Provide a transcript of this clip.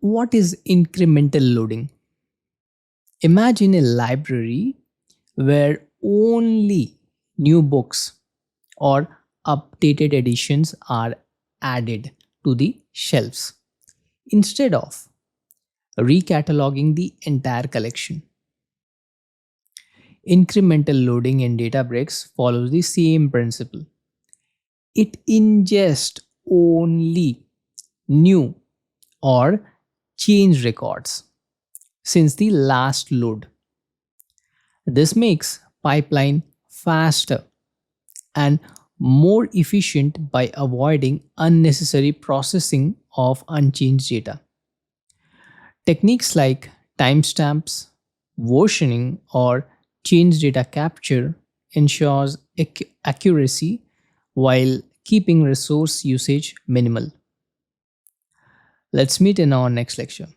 what is incremental loading? Imagine a library where only new books or updated editions are added to the shelves instead of recataloguing the entire collection. Incremental loading in Databricks follows the same principle. It ingests only new or changed records since the last load. This makes pipeline faster and more efficient by avoiding unnecessary processing of unchanged data. Techniques like timestamps, versioning, or change data capture ensures accuracy while keeping resource usage minimal. Let's meet in our next lecture.